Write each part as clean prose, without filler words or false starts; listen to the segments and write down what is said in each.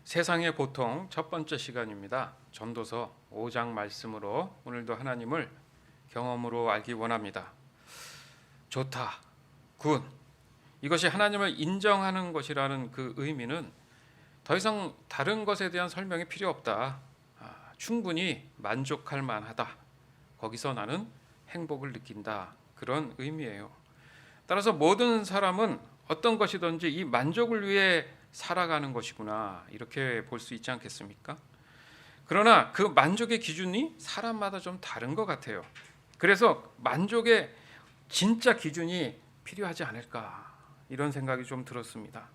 세상의 보통 첫 번째 시간입니다. 전도서 5장 말씀으로 오늘도 하나님을 경험으로 알기 원합니다. 좋다, 굿. 이것이 하나님을 인정하는 것이라는 그 의미는 더 이상 다른 것에 대한 설명이 필요 없다. 충분히 만족할 만하다. 거기서 나는 행복을 느낀다. 그런 의미예요. 따라서 모든 사람은 어떤 것이든지 이 만족을 위해 살아가는 것이구나, 이렇게 볼 수 있지 않겠습니까? 그러나 그 만족의 기준이 사람마다 좀 다른 것 같아요. 그래서 만족의 진짜 기준이 필요하지 않을까, 이런 생각이 좀 들었습니다.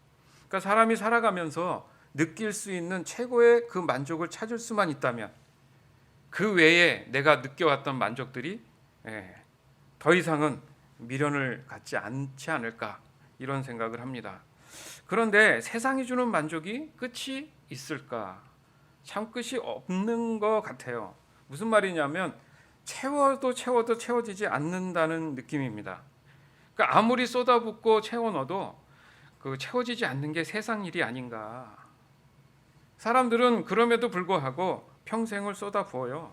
그러니까 사람이 살아가면서 느낄 수 있는 최고의 그 만족을 찾을 수만 있다면 그 외에 내가 느껴왔던 만족들이 더 이상은 미련을 갖지 않지 않을까, 이런 생각을 합니다. 그런데 세상이 주는 만족이 끝이 있을까? 참 끝이 없는 것 같아요. 무슨 말이냐면 채워도 채워지지 않는다는 느낌입니다. 그러니까 아무리 쏟아붓고 채워 넣어도 그 채워지지 않는 게 세상 일이 아닌가. 사람들은 그럼에도 불구하고 평생을 쏟아부어요.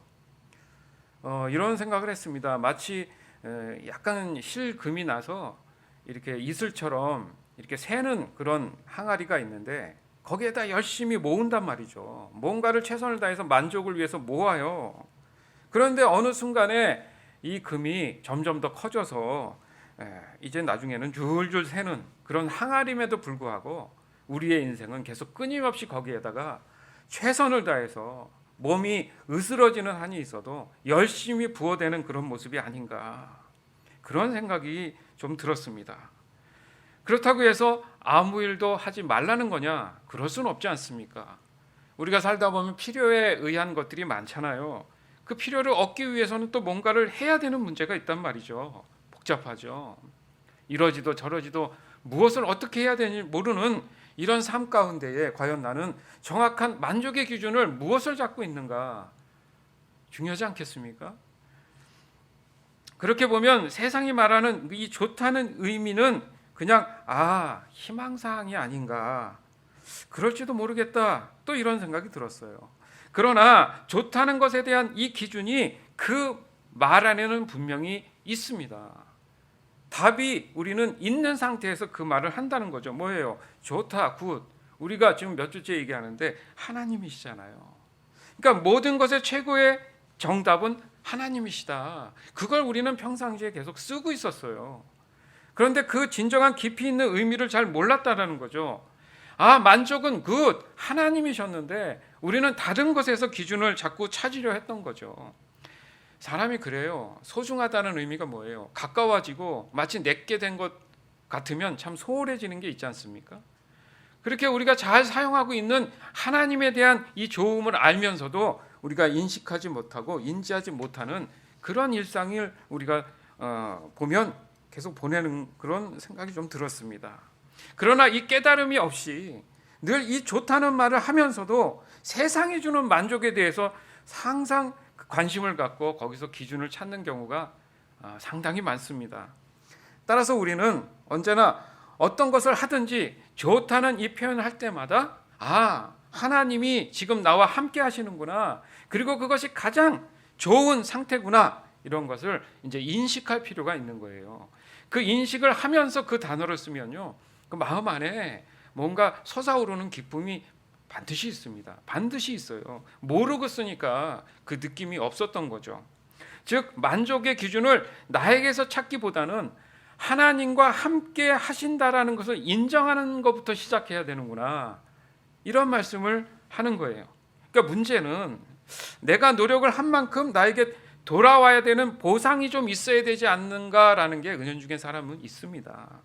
이런 생각을 했습니다. 마치 약간 실금이 나서 이렇게 이슬처럼 이렇게 새는 그런 항아리가 있는데 거기에다 열심히 모은단 말이죠. 뭔가를 최선을 다해서 만족을 위해서 모아요. 그런데 어느 순간에 이 금이 점점 더 커져서 이제 나중에는 줄줄 새는 그런 항아리임에도 불구하고 우리의 인생은 계속 끊임없이 거기에다가 최선을 다해서 몸이 으스러지는 한이 있어도 열심히 부어대는 그런 모습이 아닌가, 그런 생각이 좀 들었습니다. 그렇다고 해서 아무 일도 하지 말라는 거냐? 그럴 수는 없지 않습니까? 우리가 살다 보면 필요에 의한 것들이 많잖아요. 그 필요를 얻기 위해서는 또 뭔가를 해야 되는 문제가 있단 말이죠. 복잡하죠. 이러지도 저러지도 무엇을 어떻게 해야 되는지 모르는 이런 삶 가운데에 과연 나는 정확한 만족의 기준을 무엇을 잡고 있는가, 중요하지 않겠습니까? 그렇게 보면 세상이 말하는 이 좋다는 의미는 그냥 희망사항이 아닌가, 그럴지도 모르겠다, 또 이런 생각이 들었어요. 그러나 좋다는 것에 대한 이 기준이 그 말 안에는 분명히 있습니다. 답이 우리는 있는 상태에서 그 말을 한다는 거죠. 뭐예요? 좋다, 굿. 우리가 지금 몇 주째 얘기하는데 하나님이시잖아요. 그러니까 모든 것의 최고의 정답은 하나님이시다. 그걸 우리는 평상시에 계속 쓰고 있었어요. 그런데 그 진정한 깊이 있는 의미를 잘 몰랐다라는 거죠. 만족은 굿, 하나님이셨는데 우리는 다른 것에서 기준을 자꾸 찾으려 했던 거죠. 사람이 그래요. 소중하다는 의미가 뭐예요? 가까워지고 마치 내게 된 것 같으면 참 소홀해지는 게 있지 않습니까? 그렇게 우리가 잘 사용하고 있는 하나님에 대한 이 좋음을 알면서도 우리가 인식하지 못하고 인지하지 못하는 그런 일상을 우리가 보면 계속 보내는 그런 생각이 좀 들었습니다. 그러나 이 깨달음이 없이 늘 이 좋다는 말을 하면서도 세상이 주는 만족에 대해서 항상 관심을 갖고 거기서 기준을 찾는 경우가 상당히 많습니다. 따라서 우리는 언제나 어떤 것을 하든지 좋다는 이 표현을 할 때마다 하나님이 지금 나와 함께 하시는구나, 그리고 그것이 가장 좋은 상태구나, 이런 것을 이제 인식할 필요가 있는 거예요. 그 인식을 하면서 그 단어를 쓰면요, 그 마음 안에 뭔가 솟아오르는 기쁨이 반드시 있습니다. 반드시 있어요. 모르고 쓰니까 그 느낌이 없었던 거죠. 즉 만족의 기준을 나에게서 찾기보다는 하나님과 함께 하신다라는 것을 인정하는 것부터 시작해야 되는구나, 이런 말씀을 하는 거예요. 그러니까 문제는 내가 노력을 한 만큼 나에게 돌아와야 되는 보상이 좀 있어야 되지 않는가라는 게 은연중에 사람은 있습니다.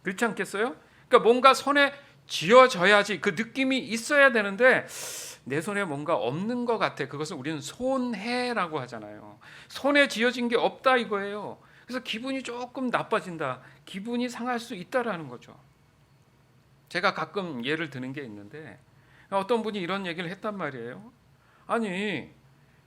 그렇지 않겠어요? 그러니까 뭔가 손에 쥐어져야지 그 느낌이 있어야 되는데 내 손에 뭔가 없는 것 같아. 그것을 우리는 손해라고 하잖아요. 손에 쥐어진 게 없다 이거예요. 그래서 기분이 조금 나빠진다, 기분이 상할 수 있다라는 거죠. 제가 가끔 예를 드는 게 있는데 어떤 분이 이런 얘기를 했단 말이에요. 아니,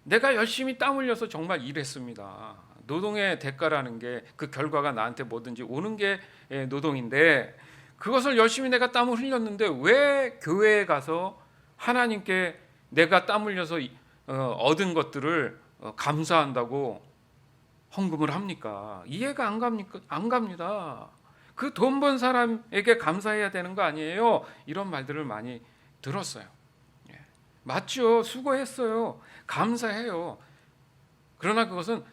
내가 열심히 땀 흘려서 정말 일했습니다. 노동의 대가라는 게 그 결과가 나한테 뭐든지 오는 게 노동인데 그것을 열심히 내가 땀을 흘렸는데 왜 교회에 가서 하나님께 내가 땀 흘려서 얻은 것들을 감사한다고 헌금을 합니까? 이해가 안 갑니까? 안 갑니다. 그 돈 번 사람에게 감사해야 되는 거 아니에요? 이런 말들을 많이 들었어요. 맞죠. 수고했어요. 감사해요. 그러나 그것은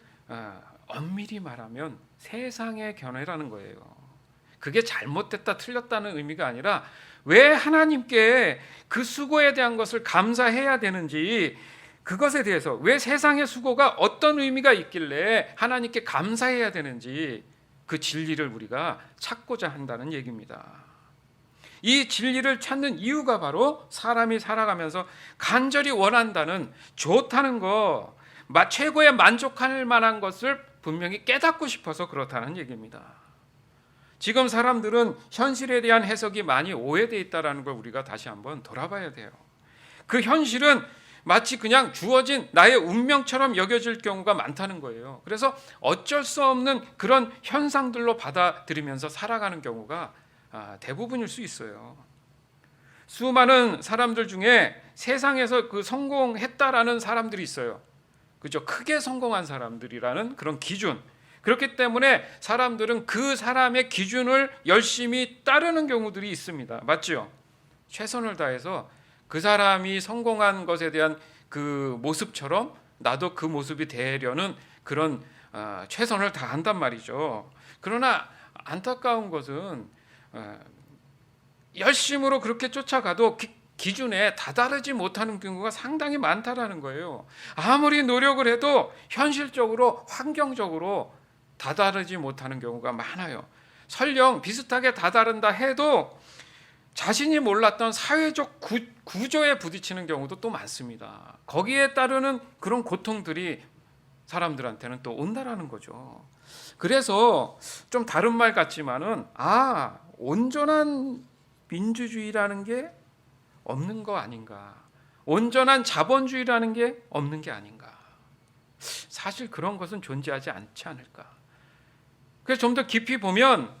엄밀히 말하면 세상의 견해라는 거예요. 그게 잘못됐다 틀렸다는 의미가 아니라 왜 하나님께 그 수고에 대한 것을 감사해야 되는지, 그것에 대해서 왜 세상의 수고가 어떤 의미가 있길래 하나님께 감사해야 되는지 그 진리를 우리가 찾고자 한다는 얘기입니다. 이 진리를 찾는 이유가 바로 사람이 살아가면서 간절히 원한다는, 좋다는 거, 최고의 만족할 만한 것을 분명히 깨닫고 싶어서 그렇다는 얘기입니다. 지금 사람들은 현실에 대한 해석이 많이 오해되어 있다는 걸 우리가 다시 한번 돌아봐야 돼요. 그 현실은 마치 그냥 주어진 나의 운명처럼 여겨질 경우가 많다는 거예요. 그래서 어쩔 수 없는 그런 현상들로 받아들이면서 살아가는 경우가 대부분일 수 있어요. 수많은 사람들 중에 세상에서 그 성공했다라는 사람들이 있어요. 그죠? 크게 성공한 사람들이라는 그런 기준. 그렇기 때문에 사람들은 그 사람의 기준을 열심히 따르는 경우들이 있습니다. 맞죠? 최선을 다해서 그 사람이 성공한 것에 대한 그 모습처럼 나도 그 모습이 되려는 그런 최선을 다한단 말이죠. 그러나 안타까운 것은 열심으로 그렇게 쫓아가도 기준에 다다르지 못하는 경우가 상당히 많다라는 거예요. 아무리 노력을 해도 현실적으로, 환경적으로 다다르지 못하는 경우가 많아요. 설령 비슷하게 다다른다 해도 자신이 몰랐던 사회적 구조에 부딪히는 경우도 또 많습니다. 거기에 따르는 그런 고통들이 사람들한테는 또 온다라는 거죠. 그래서 좀 다른 말 같지만은 온전한 민주주의라는 게 없는 거 아닌가, 온전한 자본주의라는 게 없는 게 아닌가. 사실 그런 것은 존재하지 않지 않을까. 그래서 좀 더 깊이 보면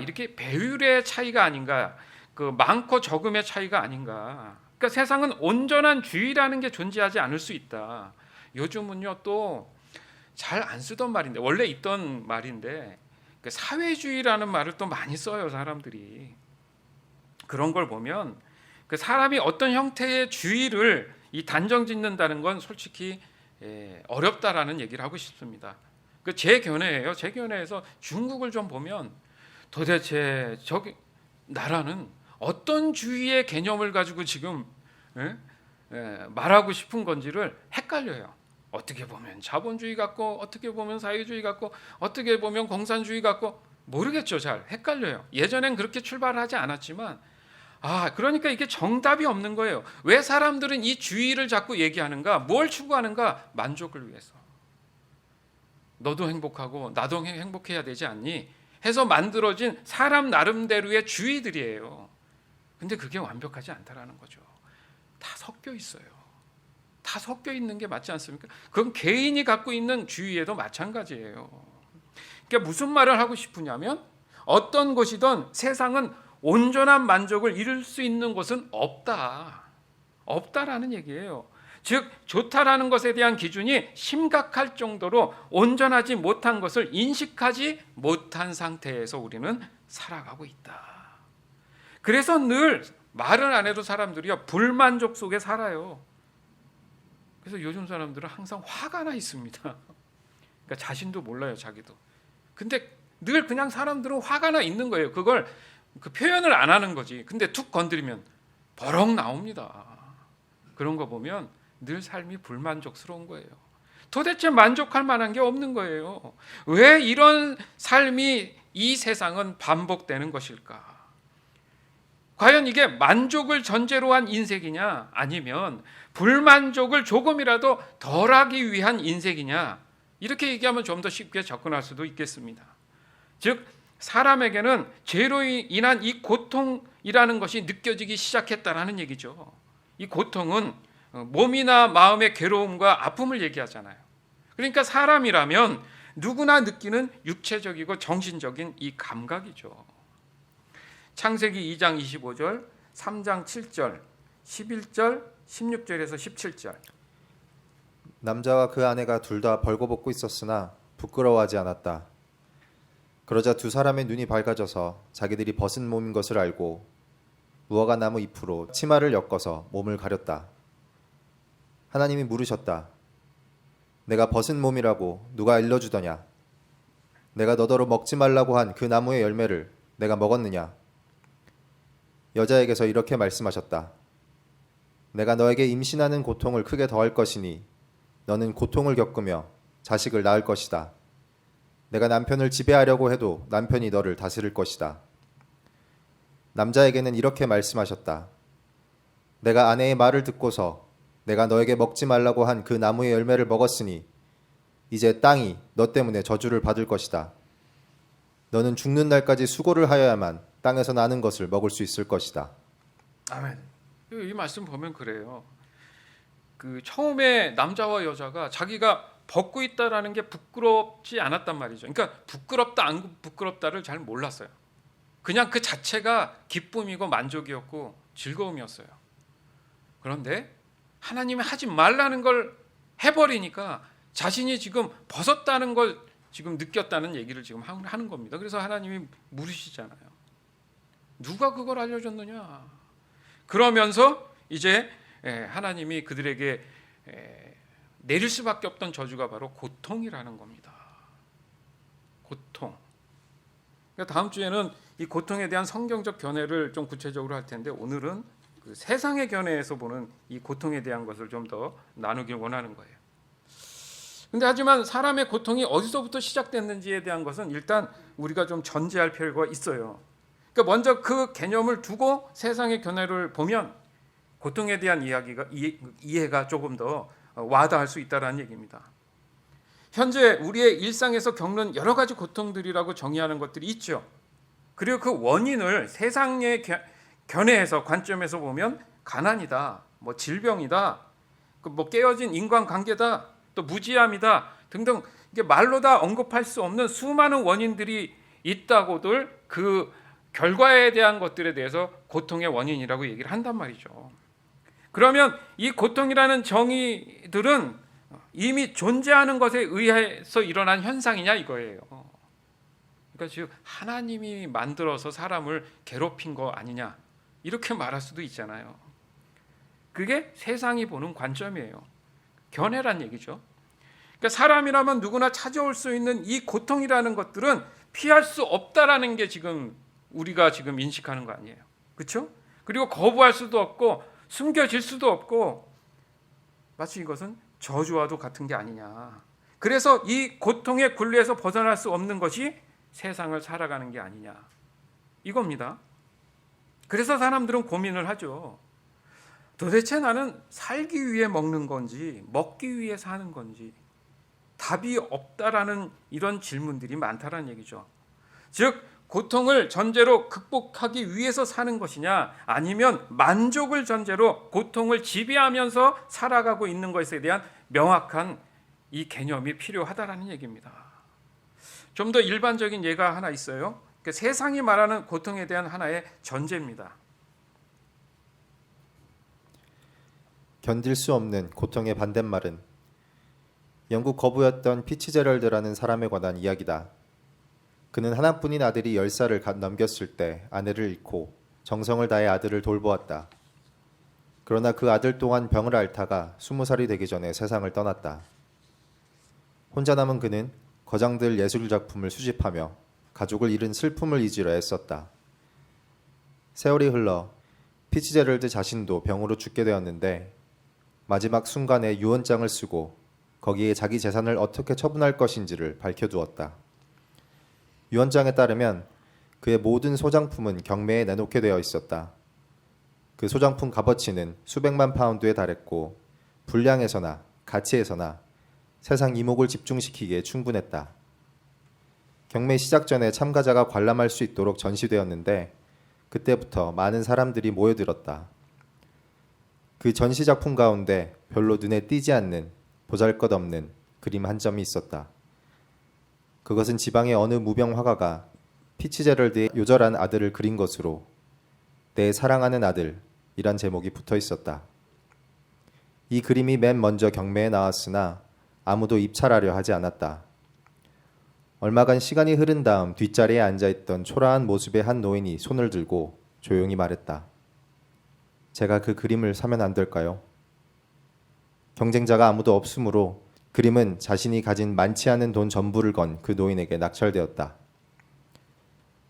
이렇게 배율의 차이가 아닌가, 그 많고 적음의 차이가 아닌가. 그러니까 세상은 온전한 주의라는 게 존재하지 않을 수 있다. 요즘은요 또 잘 안 쓰던 말인데, 원래 있던 말인데 사회주의라는 말을 또 많이 써요 사람들이. 그런 걸 보면 그 사람이 어떤 형태의 주의를 단정 짓는다는 건 솔직히 어렵다라는 얘기를 하고 싶습니다. 그 제 견해예요. 제 견해에서 중국을 좀 보면 도대체 저기 나라는 어떤 주의의 개념을 가지고 지금 말하고 싶은 건지를 헷갈려요. 어떻게 보면 자본주의 같고, 어떻게 보면 사회주의 같고, 어떻게 보면 공산주의 같고, 모르겠죠. 잘 헷갈려요. 예전엔 그렇게 출발하지 않았지만 그러니까 이게 정답이 없는 거예요. 왜 사람들은 이 주의를 자꾸 얘기하는가? 뭘 추구하는가? 만족을 위해서. 너도 행복하고 나도 행복해야 되지 않니? 해서 만들어진 사람 나름대로의 주의들이에요. 근데 그게 완벽하지 않다라는 거죠. 다 섞여 있어요. 다 섞여 있는 게 맞지 않습니까? 그건 개인이 갖고 있는 주의에도 마찬가지예요. 그러니까 무슨 말을 하고 싶으냐면, 어떤 것이든 세상은 온전한 만족을 이룰 수 있는 것은 없다라는 얘기예요. 즉 좋다라는 것에 대한 기준이 심각할 정도로 온전하지 못한 것을 인식하지 못한 상태에서 우리는 살아가고 있다. 그래서 늘 말을 안 해도 사람들이요 불만족 속에 살아요. 그래서 요즘 사람들은 항상 화가 나 있습니다. 그러니까 자신도 몰라요, 자기도. 근데 늘 그냥 사람들은 화가 나 있는 거예요. 그걸 표현을 안 하는 거지. 근데 툭 건드리면 버럭 나옵니다. 그런 거 보면 늘 삶이 불만족스러운 거예요. 도대체 만족할 만한 게 없는 거예요. 왜 이런 삶이 이 세상은 반복되는 것일까? 과연 이게 만족을 전제로 한 인생이냐, 아니면 불만족을 조금이라도 덜하기 위한 인생이냐, 이렇게 얘기하면 좀 더 쉽게 접근할 수도 있겠습니다. 즉 사람에게는 죄로 인한 이 고통이라는 것이 느껴지기 시작했다라는 얘기죠. 이 고통은 몸이나 마음의 괴로움과 아픔을 얘기하잖아요. 그러니까 사람이라면 누구나 느끼는 육체적이고 정신적인 이 감각이죠. 창세기 2장 25절, 3장 7절, 11절, 16절에서 17절. 남자와 그 아내가 둘 다 벌거벗고 있었으나 부끄러워하지 않았다. 그러자 두 사람의 눈이 밝아져서 자기들이 벗은 몸인 것을 알고 무화과 나무 잎으로 치마를 엮어서 몸을 가렸다. 하나님이 물으셨다. 내가 벗은 몸이라고 누가 일러주더냐? 내가 너더러 먹지 말라고 한 그 나무의 열매를 내가 먹었느냐? 여자에게서 이렇게 말씀하셨다. 내가 너에게 임신하는 고통을 크게 더할 것이니 너는 고통을 겪으며 자식을 낳을 것이다. 내가 남편을 지배하려고 해도 남편이 너를 다스릴 것이다. 남자에게는 이렇게 말씀하셨다. 내가 아내의 말을 듣고서 내가 너에게 먹지 말라고 한 그 나무의 열매를 먹었으니 이제 땅이 너 때문에 저주를 받을 것이다. 너는 죽는 날까지 수고를 하여야만 땅에서 나는 것을 먹을 수 있을 것이다. 아멘. 이 말씀 보면 그래요. 그 처음에 남자와 여자가 자기가 벗고 있다라는 게 부끄럽지 않았단 말이죠. 그러니까 부끄럽다 안 부끄럽다를 잘 몰랐어요. 그냥 그 자체가 기쁨이고 만족이었고 즐거움이었어요. 그런데 하나님이 하지 말라는 걸 해버리니까 자신이 지금 벗었다는 걸 지금 느꼈다는 얘기를 지금 하는 겁니다. 그래서 하나님이 물으시잖아요. 누가 그걸 알려줬느냐? 그러면서 이제 하나님이 그들에게 내릴 수밖에 없던 저주가 바로 고통이라는 겁니다. 고통. 그러니까 다음 주에는 이 고통에 대한 성경적 견해를 좀 구체적으로 할 텐데 오늘은 그 세상의 견해에서 보는 이 고통에 대한 것을 좀 더 나누길 원하는 거예요. 근데 하지만 사람의 고통이 어디서부터 시작됐는지에 대한 것은 일단 우리가 좀 전제할 필요가 있어요. 그러니까 먼저 그 개념을 두고 세상의 견해를 보면 고통에 대한 이해가 조금 더 와닿을 수 있다는 얘기입니다. 현재 우리의 일상에서 겪는 여러 가지 고통들이라고 정의하는 것들이 있죠. 그리고 그 원인을 세상의 견해에서 관점에서 보면 가난이다, 뭐 질병이다, 뭐 깨어진 인간관계다, 또 무지함이다 등등 이게 말로 다 언급할 수 없는 수많은 원인들이 있다고들 그 결과에 대한 것들에 대해서 고통의 원인이라고 얘기를 한단 말이죠. 그러면 이 고통이라는 정의들은 이미 존재하는 것에 의해서 일어난 현상이냐 이거예요. 그러니까 즉 하나님이 만들어서 사람을 괴롭힌 거 아니냐 이렇게 말할 수도 있잖아요. 그게 세상이 보는 관점이에요. 견해란 얘기죠. 그러니까 사람이라면 누구나 찾아올 수 있는 이 고통이라는 것들은 피할 수 없다라는 게 지금 우리가 지금 인식하는 거 아니에요. 그렇죠? 그리고 거부할 수도 없고 숨겨질 수도 없고 마치 이것은 저주와도 같은 게 아니냐. 그래서 이 고통의 굴레에서 벗어날 수 없는 것이 세상을 살아가는 게 아니냐. 이겁니다. 그래서 사람들은 고민을 하죠. 도대체 나는 살기 위해 먹는 건지 먹기 위해 사는 건지 답이 없다라는 이런 질문들이 많다라는 얘기죠. 즉 고통을 전제로 극복하기 위해서 사는 것이냐 아니면 만족을 전제로 고통을 지배하면서 살아가고 있는 것에 대한 명확한 이 개념이 필요하다라는 얘기입니다. 좀 더 일반적인 예가 하나 있어요. 그러니까 세상이 말하는 고통에 대한 하나의 전제입니다. 견딜 수 없는 고통의 반대말은 영국 거부였던 피츠제럴드라는 사람에 관한 이야기다. 그는 하나뿐인 아들이 10살을 넘겼을 때 아내를 잃고 정성을 다해 아들을 돌보았다. 그러나 그 아들 또한 병을 앓다가 20살이 되기 전에 세상을 떠났다. 혼자 남은 그는 거장들 예술작품을 수집하며 가족을 잃은 슬픔을 잊으려 애썼다. 세월이 흘러 피츠제럴드 자신도 병으로 죽게 되었는데 마지막 순간에 유언장을 쓰고 거기에 자기 재산을 어떻게 처분할 것인지를 밝혀두었다. 유언장에 따르면 그의 모든 소장품은 경매에 내놓게 되어 있었다. 그 소장품 값어치는 수백만 파운드에 달했고 분량에서나 가치에서나 세상 이목을 집중시키기에 충분했다. 경매 시작 전에 참가자가 관람할 수 있도록 전시되었는데 그때부터 많은 사람들이 모여들었다. 그 전시 작품 가운데 별로 눈에 띄지 않는 보잘것없는 그림 한 점이 있었다. 그것은 지방의 어느 무병 화가가 피츠제럴드의 요절한 아들을 그린 것으로 내 사랑하는 아들, 이란 제목이 붙어 있었다. 이 그림이 맨 먼저 경매에 나왔으나 아무도 입찰하려 하지 않았다. 얼마간 시간이 흐른 다음 뒷자리에 앉아있던 초라한 모습의 한 노인이 손을 들고 조용히 말했다. 제가 그 그림을 사면 안 될까요? 경쟁자가 아무도 없으므로 그림은 자신이 가진 많지 않은 돈 전부를 건 그 노인에게 낙찰되었다.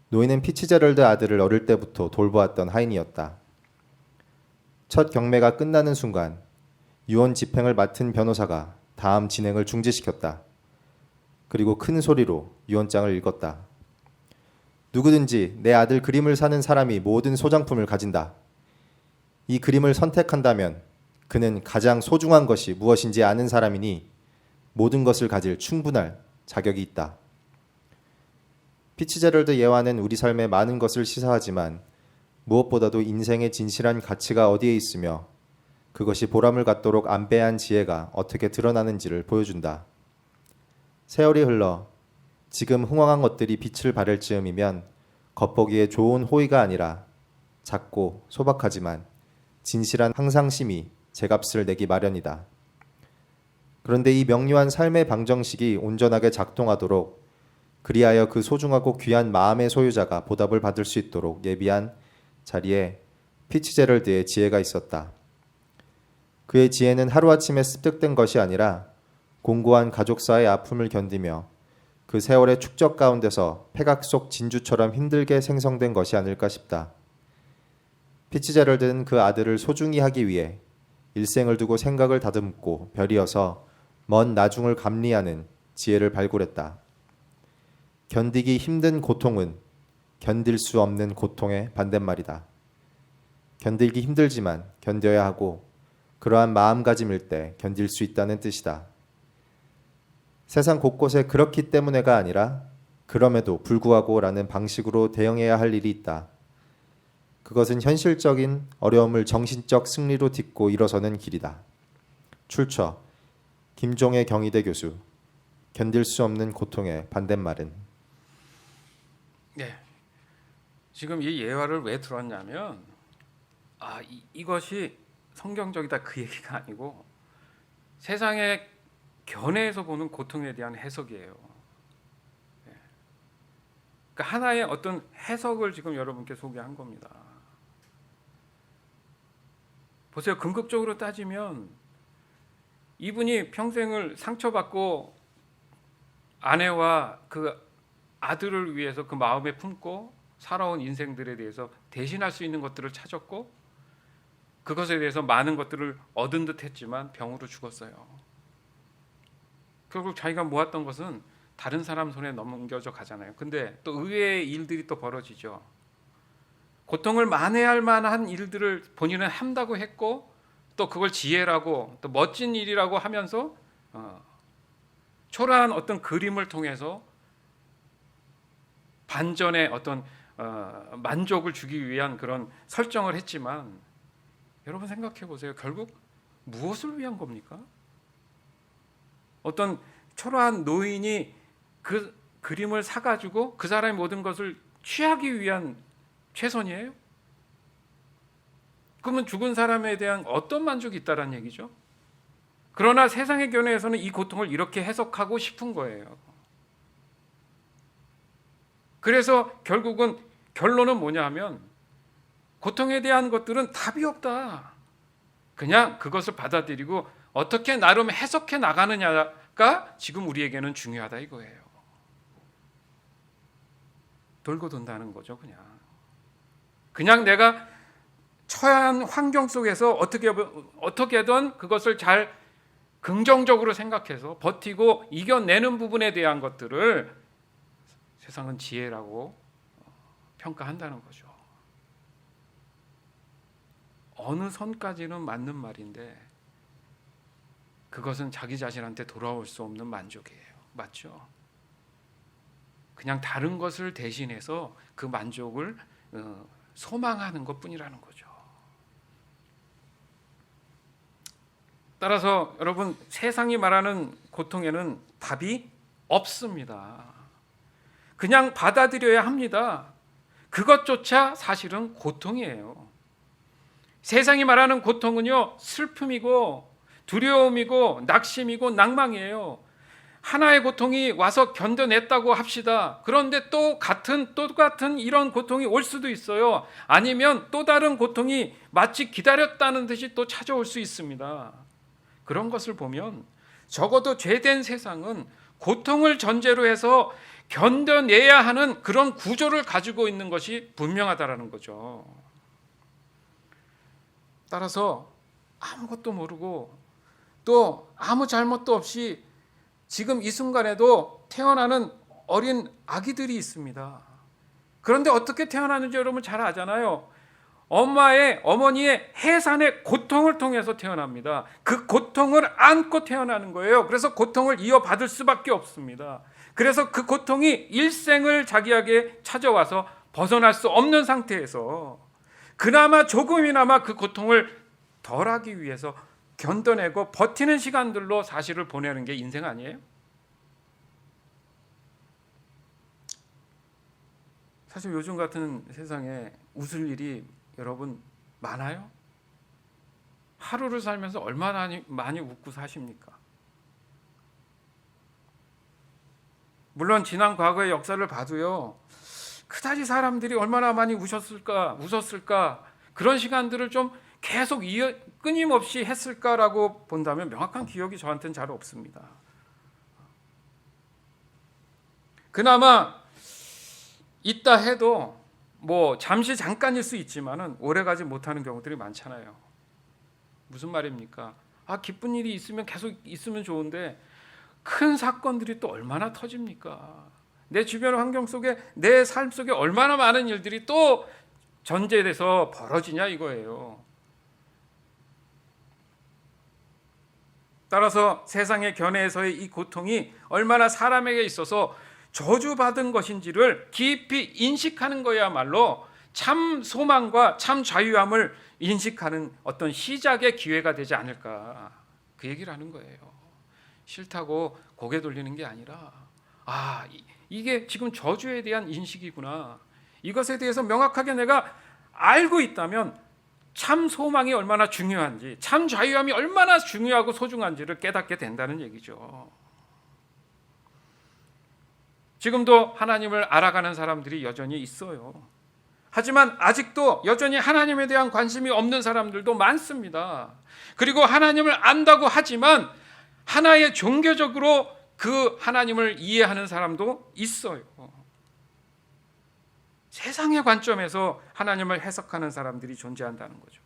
노인은 피츠제럴드 아들을 어릴 때부터 돌보았던 하인이었다. 첫 경매가 끝나는 순간 유언 집행을 맡은 변호사가 다음 진행을 중지시켰다. 그리고 큰 소리로 유언장을 읽었다. 누구든지 내 아들 그림을 사는 사람이 모든 소장품을 가진다. 이 그림을 선택한다면 그는 가장 소중한 것이 무엇인지 아는 사람이니 모든 것을 가질 충분할 자격이 있다. 피츠제럴드 예화는 우리 삶에 많은 것을 시사하지만 무엇보다도 인생의 진실한 가치가 어디에 있으며 그것이 보람을 갖도록 안배한 지혜가 어떻게 드러나는지를 보여준다. 세월이 흘러 지금 흥황한 것들이 빛을 발할 즈음이면 겉보기에 좋은 호의가 아니라 작고 소박하지만 진실한 항상심이 제값을 내기 마련이다. 그런데 이 명료한 삶의 방정식이 온전하게 작동하도록 그리하여 그 소중하고 귀한 마음의 소유자가 보답을 받을 수 있도록 예비한 자리에 피츠제럴드의 지혜가 있었다. 그의 지혜는 하루아침에 습득된 것이 아니라 공고한 가족사의 아픔을 견디며 그 세월의 축적 가운데서 폐각 속 진주처럼 힘들게 생성된 것이 아닐까 싶다. 피츠제럴드는 그 아들을 소중히 하기 위해 일생을 두고 생각을 다듬고 별이어서 먼 나중을 감리하는 지혜를 발굴했다. 견디기 힘든 고통은 견딜 수 없는 고통의 반대말이다. 견디기 힘들지만 견뎌야 하고 그러한 마음가짐일 때 견딜 수 있다는 뜻이다. 세상 곳곳에 그렇기 때문에가 아니라 그럼에도 불구하고 라는 방식으로 대응해야 할 일이 있다. 그것은 현실적인 어려움을 정신적 승리로 딛고 일어서는 길이다. 출처 김종의 경희대 교수. 견딜 수 없는 고통의 반대말은. 네, 지금 이 예화를 왜 들었냐면 이것이 성경적이다 그 얘기가 아니고 세상의 견해에서 보는 고통에 대한 해석이에요. 그러니까 하나의 어떤 해석을 지금 여러분께 소개한 겁니다. 보세요. 궁극적으로 따지면 이분이 평생을 상처받고 아내와 그 아들을 위해서 그 마음에 품고 살아온 인생들에 대해서 대신할 수 있는 것들을 찾았고 그것에 대해서 많은 것들을 얻은 듯 했지만 병으로 죽었어요. 결국 자기가 모았던 것은 다른 사람 손에 넘겨져 가잖아요. 근데 또 의외의 일들이 또 벌어지죠. 고통을 만회할 만한 일들을 본인은 한다고 했고 또 그걸 지혜라고 또 멋진 일이라고 하면서 초라한 어떤 그림을 통해서 반전의 어떤 만족을 주기 위한 그런 설정을 했지만 여러분 생각해 보세요. 결국 무엇을 위한 겁니까? 어떤 초라한 노인이 그 그림을 사가지고 그 사람의 모든 것을 취하기 위한 최선이에요? 그러면 죽은 사람에 대한 어떤 만족이 있다는 얘기죠? 그러나 세상의 견해에서는 이 고통을 이렇게 해석하고 싶은 거예요. 그래서 결국은 결론은 뭐냐 하면 고통에 대한 것들은 답이 없다. 그냥 그것을 받아들이고 어떻게 나름 해석해 나가느냐가 지금 우리에게는 중요하다 이거예요. 돌고 돈다는 거죠. 그냥 내가 처한 환경 속에서 어떻게든 그것을 잘 긍정적으로 생각해서 버티고 이겨내는 부분에 대한 것들을 세상은 지혜라고 평가한다는 거죠. 어느 선까지는 맞는 말인데 그것은 자기 자신한테 돌아올 수 없는 만족이에요. 맞죠? 그냥 다른 것을 대신해서 그 만족을 소망하는 것뿐이라는 거죠. 따라서 여러분 세상이 말하는 고통에는 답이 없습니다. 그냥 받아들여야 합니다. 그것조차 사실은 고통이에요. 세상이 말하는 고통은요, 슬픔이고 두려움이고 낙심이고 낭망이에요. 하나의 고통이 와서 견뎌냈다고 합시다. 그런데 똑같은 이런 고통이 올 수도 있어요. 아니면 또 다른 고통이 마치 기다렸다는 듯이 또 찾아올 수 있습니다. 그런 것을 보면 적어도 죄된 세상은 고통을 전제로 해서 견뎌내야 하는 그런 구조를 가지고 있는 것이 분명하다라는 거죠. 따라서 아무것도 모르고 또 아무 잘못도 없이 지금 이 순간에도 태어나는 어린 아기들이 있습니다. 그런데 어떻게 태어나는지 여러분 잘 아잖아요. 어머니의 해산의 고통을 통해서 태어납니다. 그 고통을 안고 태어나는 거예요. 그래서 고통을 이어받을 수밖에 없습니다. 그래서 그 고통이 일생을 자기에게 찾아와서 벗어날 수 없는 상태에서 그나마 조금이나마 그 고통을 덜하기 위해서 견뎌내고 버티는 시간들로 사실을 보내는 게 인생 아니에요? 사실 요즘 같은 세상에 웃을 일이 여러분 많아요? 하루를 살면서 얼마나 많이 웃고 사십니까? 물론 지난 과거의 역사를 봐도요, 그다지 사람들이 얼마나 많이 웃었을까 그런 시간들을 좀 계속 끊임없이 했을까라고 본다면 명확한 기억이 저한테는 잘 없습니다. 그나마 있다 해도 뭐 잠깐일 수 있지만은 오래가지 못하는 경우들이 많잖아요. 무슨 말입니까? 기쁜 일이 있으면 계속 있으면 좋은데 큰 사건들이 또 얼마나 터집니까? 내 주변 환경 속에 내 삶 속에 얼마나 많은 일들이 또 전제돼서 벌어지냐 이거예요. 따라서 세상의 견해에서의 이 고통이 얼마나 사람에게 있어서 저주받은 것인지를 깊이 인식하는 거야말로 참 소망과 참 자유함을 인식하는 어떤 시작의 기회가 되지 않을까, 그 얘기를 하는 거예요. 싫다고 고개 돌리는 게 아니라 이게 지금 저주에 대한 인식이구나, 이것에 대해서 명확하게 내가 알고 있다면 참 소망이 얼마나 중요한지, 참 자유함이 얼마나 중요하고 소중한지를 깨닫게 된다는 얘기죠. 지금도 하나님을 알아가는 사람들이 여전히 있어요. 하지만 아직도 여전히 하나님에 대한 관심이 없는 사람들도 많습니다. 그리고 하나님을 안다고 하지만 하나의 종교적으로 그 하나님을 이해하는 사람도 있어요. 세상의 관점에서 하나님을 해석하는 사람들이 존재한다는 거죠.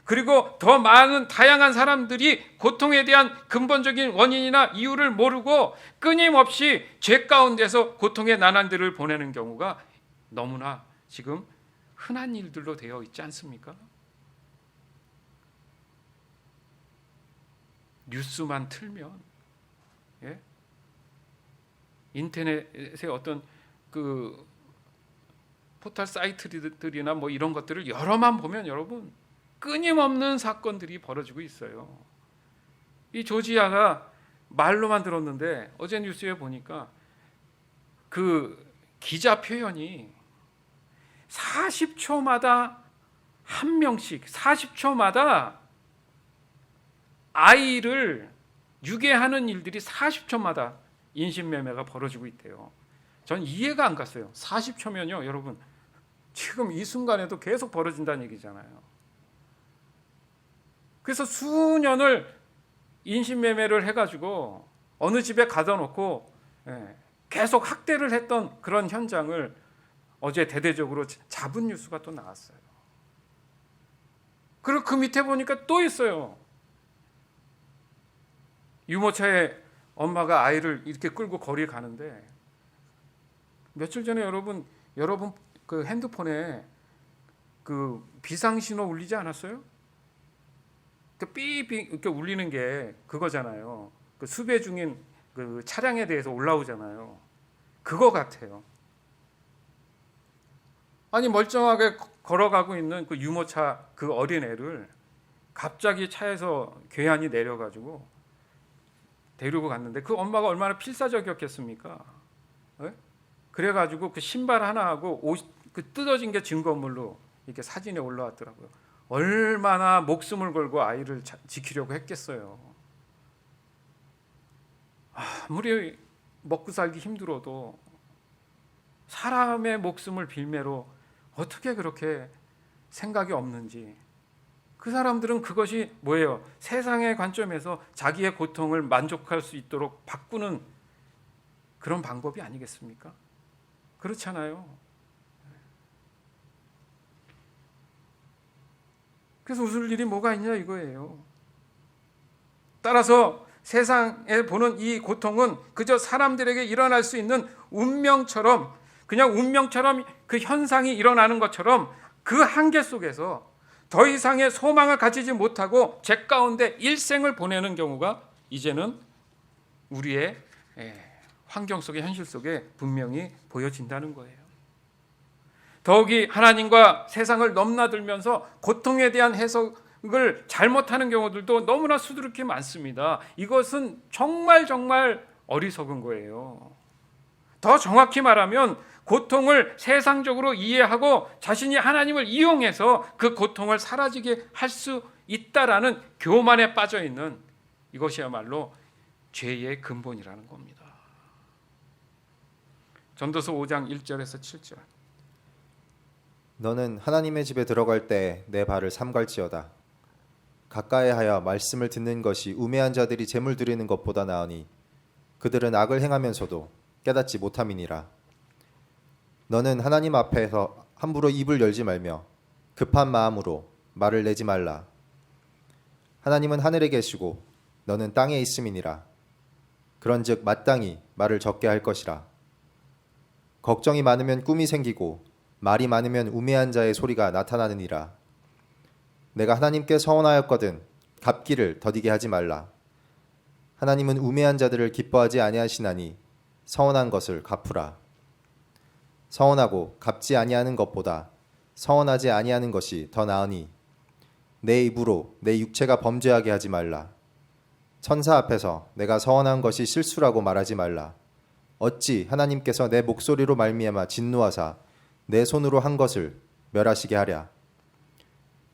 그리고 더 많은 다양한 사람들이 고통에 대한 근본적인 원인이나 이유를 모르고 끊임없이 죄 가운데서 고통의 나날들을 보내는 경우가 너무나 지금 흔한 일들로 되어 있지 않습니까? 뉴스만 틀면, 인터넷의 어떤 그 포털 사이트들이나 뭐 이런 것들을 여러만 보면 여러분 끊임없는 사건들이 벌어지고 있어요. 이 조지아가 말로만 들었는데 어제 뉴스에 보니까 그 기자 표현이 40초마다 한 명씩, 40초마다 아이를 유괴하는 일들이 40초마다 인신매매가 벌어지고 있대요. 전 이해가 안 갔어요. 40초면요, 여러분 지금 이 순간에도 계속 벌어진다는 얘기잖아요. 그래서 수년을 인신매매를 해가지고 어느 집에 가둬 놓고 계속 학대를 했던 그런 현장을 어제 대대적으로 잡은 뉴스가 또 나왔어요. 그리고 그 밑에 보니까 또 있어요. 유모차에 엄마가 아이를 이렇게 끌고 거리에 가는데 며칠 전에 여러분 그 핸드폰에 그 비상신호 울리지 않았어요? 그 삐삐 이렇게 울리는 게 그거잖아요. 그 수배 중인 그 차량에 대해서 올라오잖아요. 그거 같아요. 아니 멀쩡하게 걸어가고 있는 그 유모차 그 어린애를 갑자기 차에서 괴한이 내려가지고 데리고 갔는데 그 엄마가 얼마나 필사적이었겠습니까? 그래가지고 그 신발 하나하고 옷 그 뜯어진 게 증거물로 이렇게 사진에 올라왔더라고요. 얼마나 목숨을 걸고 아이를 지키려고 했겠어요. 아무리 먹고 살기 힘들어도 사람의 목숨을 빌매로 어떻게 그렇게 생각이 없는지, 그 사람들은 그것이 뭐예요? 세상의 관점에서 자기의 고통을 만족할 수 있도록 바꾸는 그런 방법이 아니겠습니까? 그렇잖아요. 그래서 웃을 일이 뭐가 있냐 이거예요. 따라서 세상에 보는 이 고통은 그저 사람들에게 일어날 수 있는 운명처럼, 그냥 운명처럼 그 현상이 일어나는 것처럼 그 한계 속에서 더 이상의 소망을 가지지 못하고 죄 가운데 일생을 보내는 경우가 이제는 우리의 환경 속의 현실 속에 분명히 보여진다는 거예요. 더욱이 하나님과 세상을 넘나들면서 고통에 대한 해석을 잘못하는 경우들도 너무나 수두룩히 많습니다. 이것은 정말 어리석은 거예요. 더 정확히 말하면 고통을 세상적으로 이해하고 자신이 하나님을 이용해서 그 고통을 사라지게 할 수 있다라는 교만에 빠져 있는, 이것이야말로 죄의 근본이라는 겁니다. 전도서 5장 1절에서 7절. 너는 하나님의 집에 들어갈 때 내 발을 삼갈지어다. 가까이하여 말씀을 듣는 것이 우매한 자들이 재물 드리는 것보다 나으니 그들은 악을 행하면서도 깨닫지 못함이니라. 너는 하나님 앞에서 함부로 입을 열지 말며 급한 마음으로 말을 내지 말라. 하나님은 하늘에 계시고 너는 땅에 있음이니라. 그런즉 마땅히 말을 적게 할 것이라. 걱정이 많으면 꿈이 생기고 말이 많으면 우매한 자의 소리가 나타나느니라. 내가 하나님께 서원하였거든 갚기를 더디게 하지 말라. 하나님은 우매한 자들을 기뻐하지 아니하시나니 서원한 것을 갚으라. 서원하고 갚지 아니하는 것보다 서원하지 아니하는 것이 더 나으니 내 입으로 내 육체가 범죄하게 하지 말라. 천사 앞에서 내가 서원한 것이 실수라고 말하지 말라. 어찌 하나님께서 내 목소리로 말미암아 진노하사 내 손으로 한 것을 멸하시게 하랴.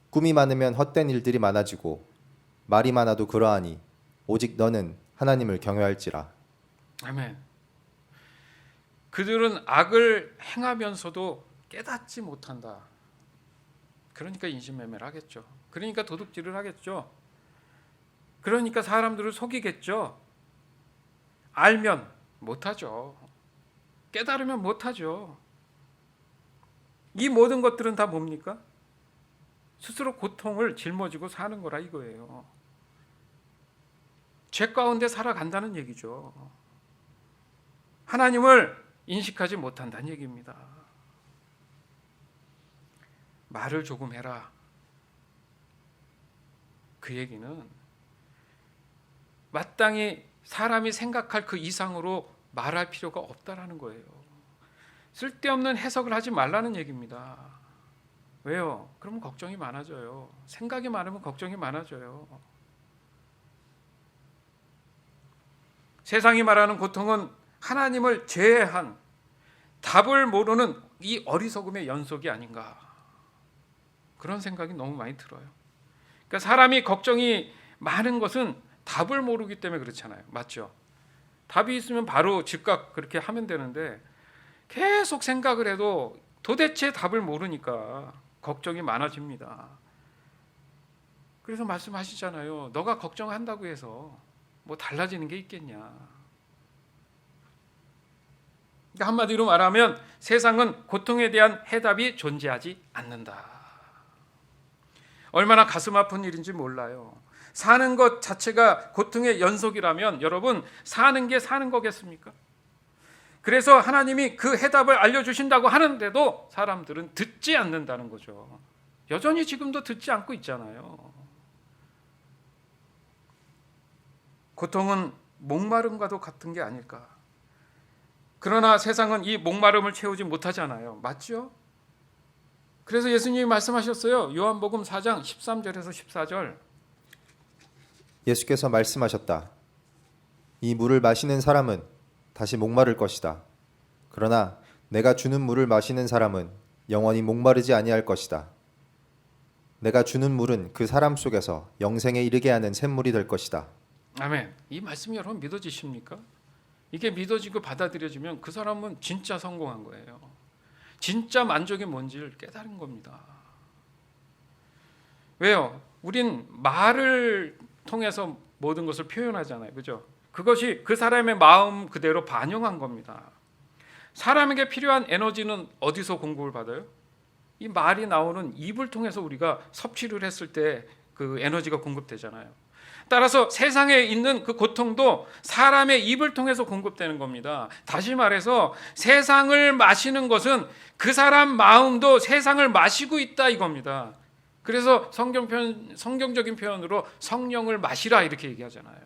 꿈이 많으면 헛된 일들이 많아지고 말이 많아도 그러하니 오직 너는 하나님을 경외할지라. 아멘. 그들은 악을 행하면서도 깨닫지 못한다. 그러니까 인신매매를 하겠죠. 그러니까 도둑질을 하겠죠. 그러니까 사람들을 속이겠죠. 알면 못하죠. 깨달으면 못하죠. 이 모든 것들은 다 뭡니까? 스스로 고통을 짊어지고 사는 거라 이거예요. 죄 가운데 살아간다는 얘기죠. 하나님을 인식하지 못한다는 얘기입니다. 말을 조금 해라. 그 얘기는 마땅히 사람이 생각할 그 이상으로 말할 필요가 없다라는 거예요. 쓸데없는 해석을 하지 말라는 얘기입니다. 왜요? 그러면 걱정이 많아져요. 생각이 많으면 걱정이 많아져요. 세상이 말하는 고통은 하나님을 제외한 답을 모르는 이 어리석음의 연속이 아닌가, 그런 생각이 너무 많이 들어요. 그러니까 사람이 걱정이 많은 것은 답을 모르기 때문에 그렇잖아요. 맞죠? 답이 있으면 바로 즉각 그렇게 하면 되는데 계속 생각을 해도 도대체 답을 모르니까 걱정이 많아집니다. 그래서 말씀하시잖아요. 너가 걱정한다고 해서 뭐 달라지는 게 있겠냐. 그러니까 한마디로 말하면 세상은 고통에 대한 해답이 존재하지 않는다. 얼마나 가슴 아픈 일인지 몰라요. 사는 것 자체가 고통의 연속이라면 여러분, 사는 게 사는 거겠습니까? 그래서 하나님이 그 해답을 알려주신다고 하는데도 사람들은 듣지 않는다는 거죠. 여전히 지금도 듣지 않고 있잖아요. 고통은 목마름과도 같은 게 아닐까. 그러나 세상은 이 목마름을 채우지 못하잖아요. 맞죠? 그래서 예수님이 말씀하셨어요. 요한복음 4장 13절에서 14절. 예수께서 말씀하셨다. 이 물을 마시는 사람은 다시 목마를 것이다. 그러나 내가 주는 물을 마시는 사람은 영원히 목마르지 아니할 것이다. 내가 주는 물은 그 사람 속에서 영생에 이르게 하는 샘물이 될 것이다. 아멘. 이 말씀이 여러분 믿어지십니까? 이게 믿어지고 받아들여지면 그 사람은 진짜 성공한 거예요. 진짜 만족이 뭔지를 깨달은 겁니다. 왜요? 우린 말을 통해서 모든 것을 표현하잖아요. 그죠? 그것이 그 사람의 마음 그대로 반영한 겁니다. 사람에게 필요한 에너지는 어디서 공급을 받아요? 이 말이 나오는 입을 통해서 우리가 섭취를 했을 때 그 에너지가 공급되잖아요. 따라서 세상에 있는 그 고통도 사람의 입을 통해서 공급되는 겁니다. 다시 말해서 세상을 마시는 것은 그 사람 마음도 세상을 마시고 있다 이겁니다. 그래서 성경적인 표현으로 성령을 마시라 이렇게 얘기하잖아요.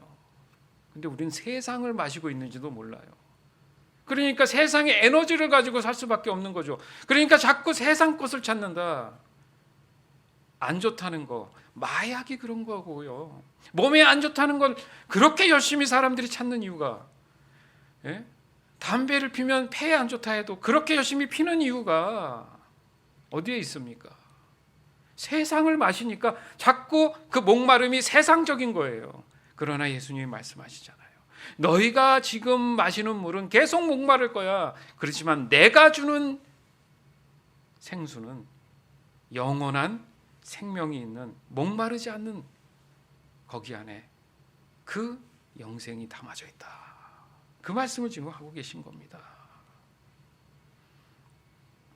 근데 우리는 세상을 마시고 있는지도 몰라요. 그러니까 세상의 에너지를 가지고 살 수밖에 없는 거죠. 그러니까 자꾸 세상 것을 찾는다. 안 좋다는 거, 마약이 그런 거고요. 몸에 안 좋다는 건 그렇게 열심히 사람들이 찾는 이유가, 예? 담배를 피면 폐에 안 좋다 해도 그렇게 열심히 피는 이유가 어디에 있습니까? 세상을 마시니까 자꾸 그 목마름이 세상적인 거예요. 그러나 예수님이 말씀하시잖아요. 너희가 지금 마시는 물은 계속 목마를 거야. 그렇지만 내가 주는 생수는 영원한 생명이 있는 목마르지 않는 거기 안에 그 영생이 담아져 있다. 그 말씀을 지금 하고 계신 겁니다.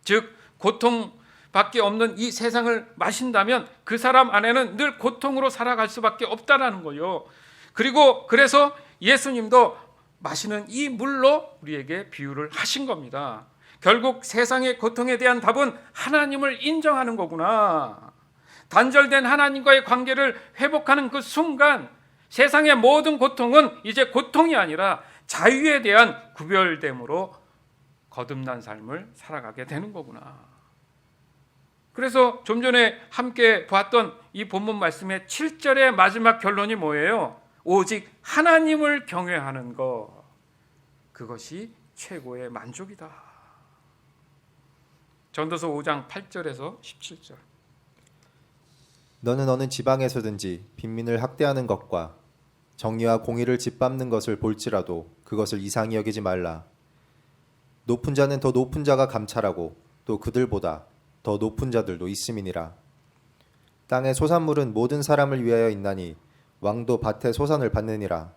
즉 고통밖에 없는 이 세상을 마신다면 그 사람 안에는 늘 고통으로 살아갈 수밖에 없다라는 거예요. 그리고 그래서 예수님도 마시는 이 물로 우리에게 비유를 하신 겁니다. 결국 세상의 고통에 대한 답은 하나님을 인정하는 거구나. 단절된 하나님과의 관계를 회복하는 그 순간 세상의 모든 고통은 이제 고통이 아니라 자유에 대한 구별됨으로 거듭난 삶을 살아가게 되는 거구나. 그래서 좀 전에 함께 봤던 이 본문 말씀의 7절의 마지막 결론이 뭐예요? 오직 하나님을 경외하는 것, 그것이 최고의 만족이다. 전도서 5장 8절에서 17절. 너는 어느 지방에서든지 빈민을 학대하는 것과 정의와 공의를 짓밟는 것을 볼지라도 그것을 이상히 여기지 말라. 높은 자는 더 높은 자가 감찰하고 또 그들보다 더 높은 자들도 있음이니라. 땅의 소산물은 모든 사람을 위하여 있나니 왕도 밭의 소산을 받느니라.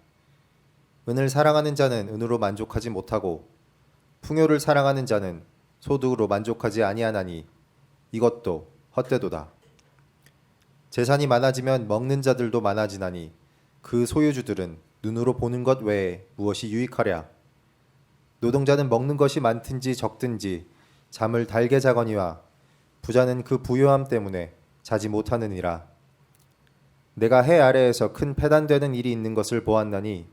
은을 사랑하는 자는 은으로 만족하지 못하고 풍요를 사랑하는 자는 소득으로 만족하지 아니하나니 이것도 헛되도다. 재산이 많아지면 먹는 자들도 많아지나니 그 소유주들은 눈으로 보는 것 외에 무엇이 유익하랴. 노동자는 먹는 것이 많든지 적든지 잠을 달게 자거니와 부자는 그 부요함 때문에 자지 못하느니라. 내가 해 아래에서 큰 패단되는 일이 있는 것을 보았나니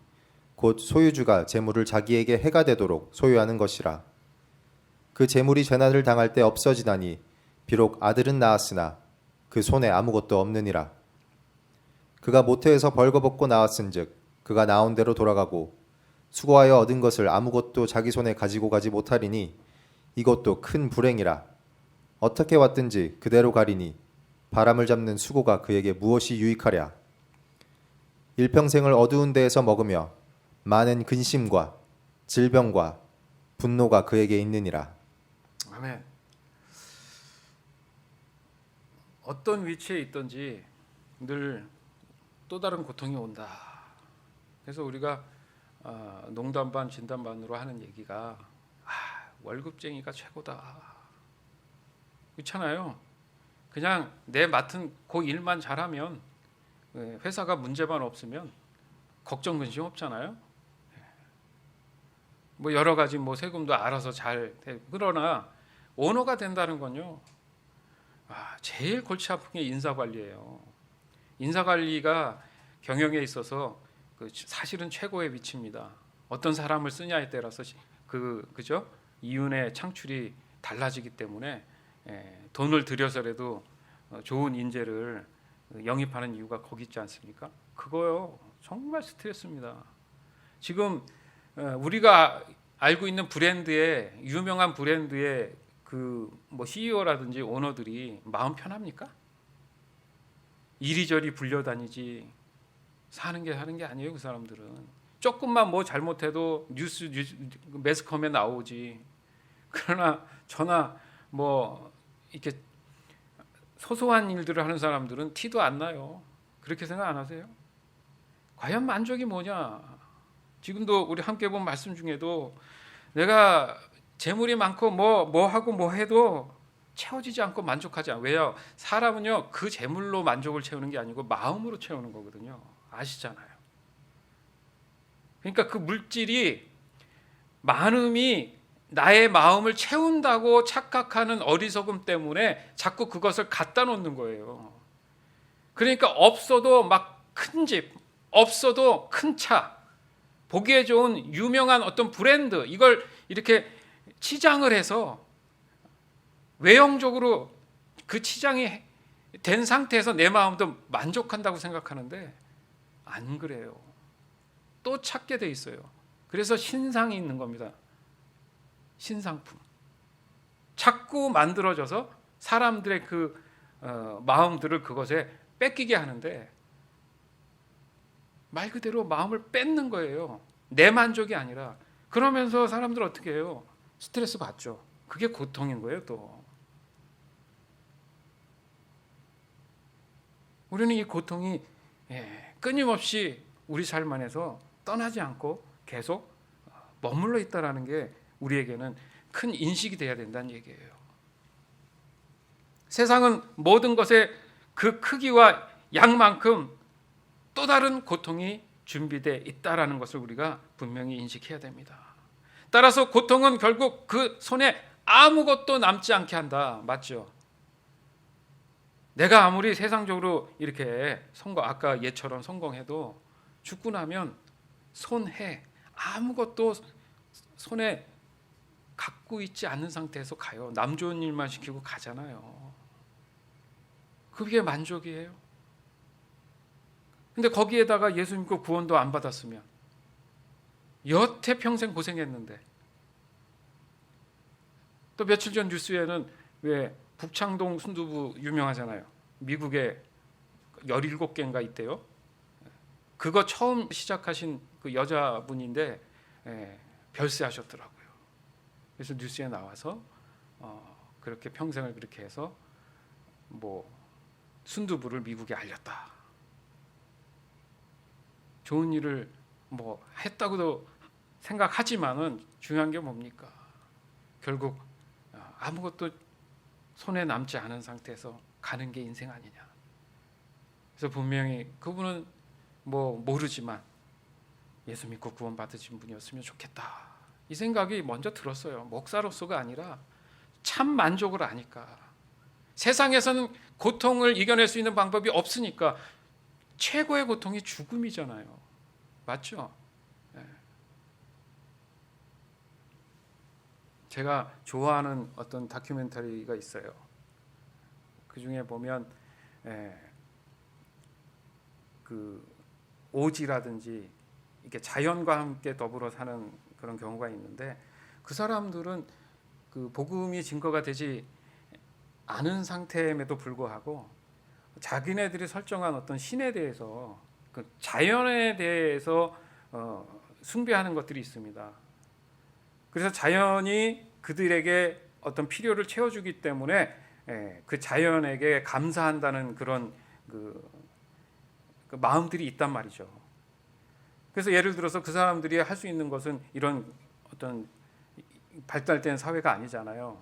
곧 소유주가 재물을 자기에게 해가 되도록 소유하는 것이라. 그 재물이 재난을 당할 때 없어지나니 비록 아들은 낳았으나 그 손에 아무것도 없느니라. 그가 모태에서 벌거벗고 나왔은즉 그가 나온 대로 돌아가고 수고하여 얻은 것을 아무것도 자기 손에 가지고 가지 못하리니 이것도 큰 불행이라. 어떻게 왔든지 그대로 가리니 바람을 잡는 수고가 그에게 무엇이 유익하랴. 일평생을 어두운 데에서 먹으며 많은 근심과 질병과 분노가 그에게 있느니라. 아멘. 어떤 위치에 있든지 늘 또 다른 고통이 온다. 그래서 우리가 농담 반 진담 반으로 하는 얘기가 월급쟁이가 최고다. 그렇잖아요. 그냥 내 맡은 그 일만 잘하면 회사가 문제만 없으면 걱정 근심 없잖아요. 뭐 여러 가지 뭐 세금도 알아서 잘 돼. 그러나 오너가 된다는 건요. 제일 골치 아픈 게 인사관리예요. 인사관리가 경영에 있어서 사실은 최고의 위치입니다. 어떤 사람을 쓰냐에 따라서 그죠? 이윤의 창출이 달라지기 때문에 돈을 들여서라도 좋은 인재를 영입하는 이유가 거기 있지 않습니까? 그거요 정말 스트레스입니다. 지금 우리가 알고 있는 브랜드의 유명한 브랜드의 그 뭐 CEO라든지 오너들이 마음 편합니까? 이리저리 불려다니지 사는 게 아니에요. 그 사람들은 조금만 뭐 잘못해도 뉴스 매스컴에 나오지. 그러나 저나 뭐 이렇게 소소한 일들을 하는 사람들은 티도 안 나요. 그렇게 생각 안 하세요? 과연 만족이 뭐냐? 지금도 우리 함께 본 말씀 중에도 내가 재물이 많고 뭐 하고 뭐 해도 채워지지 않고 만족하지 않아요. 왜요? 사람은요 그 재물로 만족을 채우는 게 아니고 마음으로 채우는 거거든요. 아시잖아요. 그러니까 그 물질이 많음이 나의 마음을 채운다고 착각하는 어리석음 때문에 자꾸 그것을 갖다 놓는 거예요. 그러니까 없어도 막 큰 집, 없어도 큰 차, 보기에 좋은 유명한 어떤 브랜드, 이걸 이렇게 치장을 해서 외형적으로 그 치장이 된 상태에서 내 마음도 만족한다고 생각하는데 안 그래요. 또 찾게 돼 있어요. 그래서 신상이 있는 겁니다. 신상품. 자꾸 만들어져서 사람들의 그 마음들을 그것에 뺏기게 하는데 말 그대로 마음을 뺏는 거예요. 내 만족이 아니라. 그러면서 사람들 어떻게 해요? 스트레스 받죠. 그게 고통인 거예요. 또 우리는 이 고통이 끊임없이 우리 삶 안에서 떠나지 않고 계속 머물러 있다라는 게 우리에게는 큰 인식이 돼야 된다는 얘기예요. 세상은 모든 것의 그 크기와 양만큼 또 다른 고통이 준비되어 있다라는 것을 우리가 분명히 인식해야 됩니다. 따라서 고통은 결국 그 손에 아무것도 남지 않게 한다. 맞죠? 내가 아무리 세상적으로 이렇게 아까 얘처럼 성공해도 죽고 나면 손해 아무것도 손에 갖고 있지 않는 상태에서 가요. 남 좋은 일만 시키고 가잖아요. 그게 만족이에요. 근데 거기에다가 예수 믿고 구원도 안 받았으면 여태 평생 고생했는데 또 며칠 전 뉴스에는 왜 북창동 순두부 유명하잖아요. 미국에 17개인가 있대요. 그거 처음 시작하신 그 여자분인데 별세하셨더라고요. 그래서 뉴스에 나와서 그렇게 평생을 그렇게 해서 뭐 순두부를 미국에 알렸다. 좋은 일을 뭐 했다고도 생각하지만은 중요한 게 뭡니까? 결국 아무것도 손에 남지 않은 상태에서 가는 게 인생 아니냐. 그래서 분명히 그분은 뭐 모르지만 예수 믿고 구원 받으신 분이었으면 좋겠다. 이 생각이 먼저 들었어요. 목사로서가 아니라 참 만족을 아니까. 세상에서는 고통을 이겨낼 수 있는 방법이 없으니까 최고의 고통이 죽음이잖아요. 맞죠? 네. 제가 좋아하는 어떤 다큐멘터리가 있어요. 그 중에 보면 그 오지라든지 이렇게 자연과 함께 더불어 사는 그런 경우가 있는데 그 사람들은 그 복음이 증거가 되지 않은 상태임에도 불구하고 자기네들이 설정한 어떤 신에 대해서 그 자연에 대해서 숭배하는 것들이 있습니다. 그래서 자연이 그들에게 어떤 필요를 채워주기 때문에 그 자연에게 감사한다는 그런 그 마음들이 있단 말이죠. 그래서 예를 들어서 그 사람들이 할 수 있는 것은 이런 어떤 발달된 사회가 아니잖아요.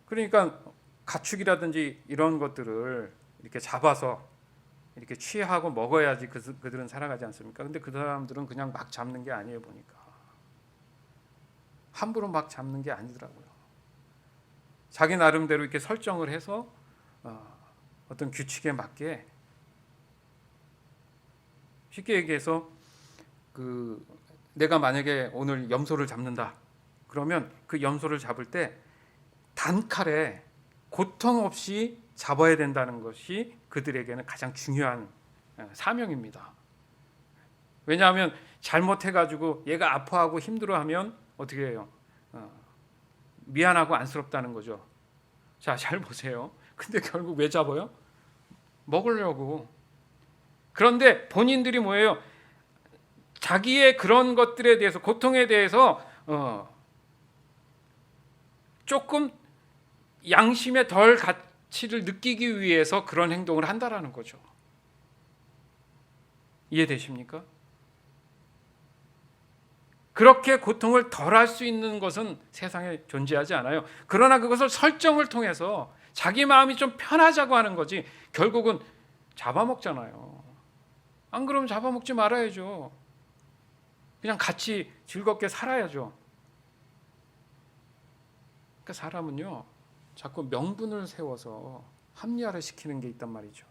그러니까 가축이라든지 이런 것들을 이렇게 잡아서 이렇게 취하고 먹어야지 그들은 살아가지 않습니까? 근데 그 사람들은 그냥 막 잡는 게 아니에요. 보니까 함부로 막 잡는 게 아니더라고요. 자기 나름대로 이렇게 설정을 해서 어떤 규칙에 맞게, 쉽게 얘기해서 그 내가 만약에 오늘 염소를 잡는다 그러면 그 염소를 잡을 때 단칼에 고통 없이 잡아야 된다는 것이 그들에게는 가장 중요한 사명입니다. 왜냐하면 잘못해가지고 얘가 아파하고 힘들어하면 어떻게 해요? 미안하고 안쓰럽다는 거죠. 자, 잘 보세요. 근데 결국 왜 잡아요? 먹으려고. 그런데 본인들이 뭐예요? 자기의 그런 것들에 대해서, 고통에 대해서 조금 양심의 덜 가치를 느끼기 위해서 그런 행동을 한다라는 거죠. 이해되십니까? 그렇게 고통을 덜할 수 있는 것은 세상에 존재하지 않아요. 그러나 그것을 설정을 통해서 자기 마음이 좀 편하자고 하는 거지, 결국은 잡아먹잖아요. 안 그러면 잡아먹지 말아야죠. 그냥 같이 즐겁게 살아야죠. 그러니까 사람은요, 자꾸 명분을 세워서 합리화를 시키는 게 있단 말이죠.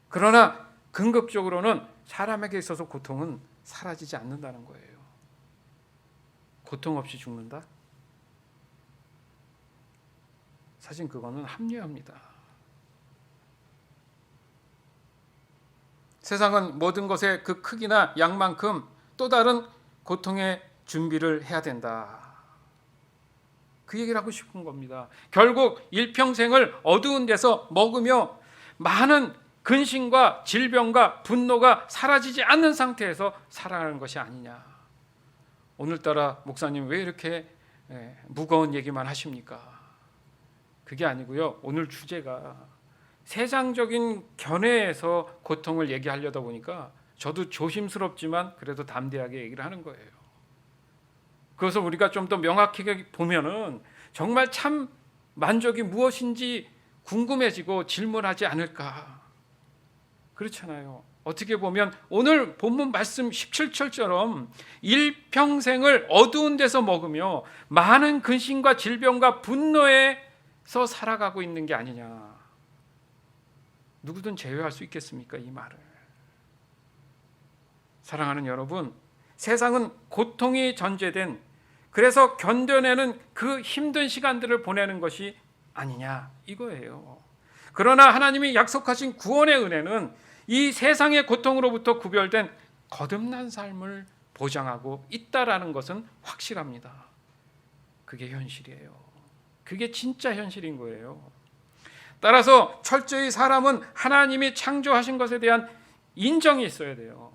그러나 궁극적으로는 사람에게 있어서 고통은 사라지지 않는다는 거예요. 고통 없이 죽는다? 사실 그거는 합리화입니다. 세상은 모든 것의 그 크기나 양만큼 또 다른 고통의 준비를 해야 된다. 그 얘기를 하고 싶은 겁니다. 결국 일평생을 어두운 데서 먹으며 많은 근심과 질병과 분노가 사라지지 않는 상태에서 살아가는 것이 아니냐. 오늘따라 목사님 왜 이렇게 무거운 얘기만 하십니까? 그게 아니고요. 오늘 주제가 세상적인 견해에서 고통을 얘기하려다 보니까 저도 조심스럽지만 그래도 담대하게 얘기를 하는 거예요. 그래서 우리가 좀 더 명확하게 보면은 정말 참 만족이 무엇인지 궁금해지고 질문하지 않을까. 그렇잖아요. 어떻게 보면 오늘 본문 말씀 17절처럼 일평생을 어두운 데서 먹으며 많은 근심과 질병과 분노에서 살아가고 있는 게 아니냐. 누구든 제외할 수 있겠습니까? 이 말을. 사랑하는 여러분, 세상은 고통이 전제된, 그래서 견뎌내는 그 힘든 시간들을 보내는 것이 아니냐 이거예요. 그러나 하나님이 약속하신 구원의 은혜는 이 세상의 고통으로부터 구별된 거듭난 삶을 보장하고 있다라는 것은 확실합니다. 그게 현실이에요. 그게 진짜 현실인 거예요. 따라서 철저히 사람은 하나님이 창조하신 것에 대한 인정이 있어야 돼요.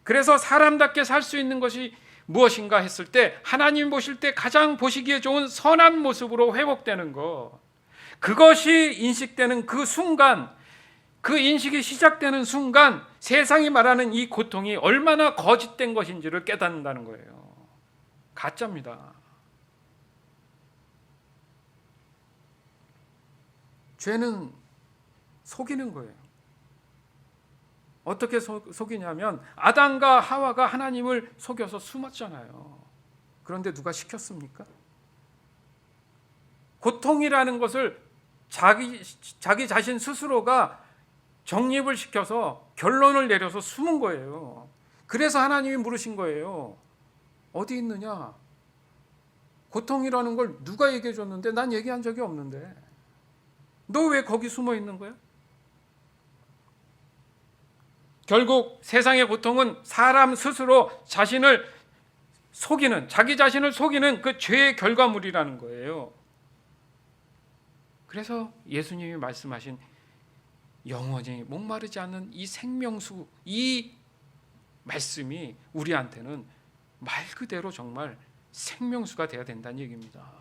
그래서 사람답게 살 수 있는 것이 무엇인가 했을 때 하나님 보실 때 가장 보시기에 좋은 선한 모습으로 회복되는 것, 그것이 인식되는 그 순간, 그 인식이 시작되는 순간 세상이 말하는 이 고통이 얼마나 거짓된 것인지를 깨닫는다는 거예요. 가짜입니다. 죄는 속이는 거예요. 어떻게 속이냐면 아담과 하와가 하나님을 속여서 숨었잖아요. 그런데 누가 시켰습니까? 고통이라는 것을 자기 자신 스스로가 정립을 시켜서 결론을 내려서 숨은 거예요. 그래서 하나님이 물으신 거예요. 어디 있느냐? 고통이라는 걸 누가 얘기해 줬는데 난 얘기한 적이 없는데 너 왜 거기 숨어 있는 거야? 결국 세상의 고통은 사람 스스로 자신을 속이는, 자기 자신을 속이는 그 죄의 결과물이라는 거예요. 그래서 예수님이 말씀하신 영원히 목마르지 않는 이 생명수, 이 말씀이 우리한테는 말 그대로 정말 생명수가 되어야 된다는 얘기입니다.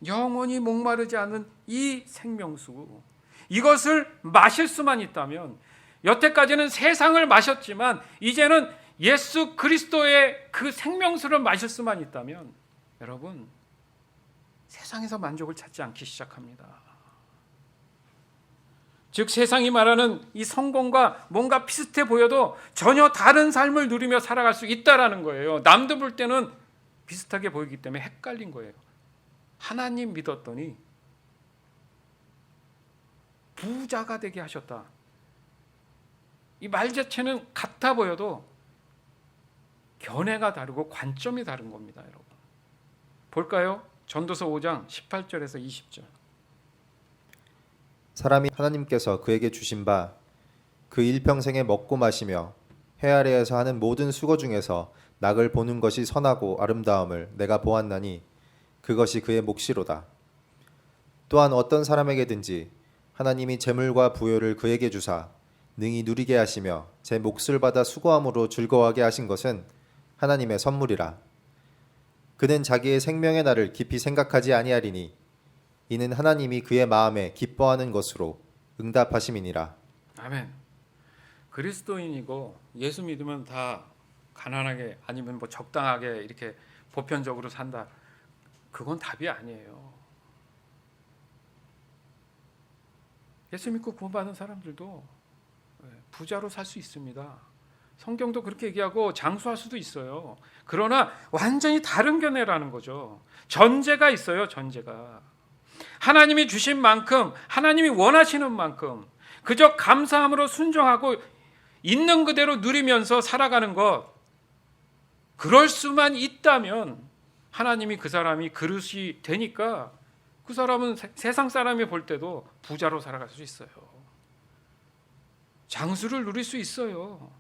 영원히 목마르지 않은 이 생명수, 이것을 마실 수만 있다면, 여태까지는 세상을 마셨지만 이제는 예수 그리스도의 그 생명수를 마실 수만 있다면 여러분 세상에서 만족을 찾지 않기 시작합니다. 즉 세상이 말하는 이 성공과 뭔가 비슷해 보여도 전혀 다른 삶을 누리며 살아갈 수 있다라는 거예요. 남도 볼 때는 비슷하게 보이기 때문에 헷갈린 거예요. 하나님 믿었더니 부자가 되게 하셨다. 이 말 자체는 같아 보여도 견해가 다르고 관점이 다른 겁니다, 여러분. 볼까요? 전도서 5장 18절에서 20절. 사람이 하나님께서 그에게 주신 바 그 일평생에 먹고 마시며 해 아래에서 하는 모든 수고 중에서 낙을 보는 것이 선하고 아름다움을 내가 보았나니 그것이 그의 몫이로다. 또한 어떤 사람에게든지 하나님이 재물과 부요를 그에게 주사 능히 누리게 하시며 제 몫을 받아 수고함으로 즐거워하게 하신 것은 하나님의 선물이라. 그는 자기의 생명의 날을 깊이 생각하지 아니하리니 이는 하나님이 그의 마음에 기뻐하는 것으로 응답하심이니라. 아멘. 그리스도인이고 예수 믿으면 다 가난하게 아니면 뭐 적당하게 이렇게 보편적으로 산다. 그건 답이 아니에요. 예수 믿고 구원받은 사람들도 부자로 살 수 있습니다. 성경도 그렇게 얘기하고 장수할 수도 있어요. 그러나 완전히 다른 견해라는 거죠. 전제가 있어요. 전제가. 하나님이 주신 만큼, 하나님이 원하시는 만큼 그저 감사함으로 순종하고 있는 그대로 누리면서 살아가는 것, 그럴 수만 있다면 하나님이 그 사람이 그릇이 되니까 그 사람은 세상 사람이 볼 때도 부자로 살아갈 수 있어요. 장수를 누릴 수 있어요.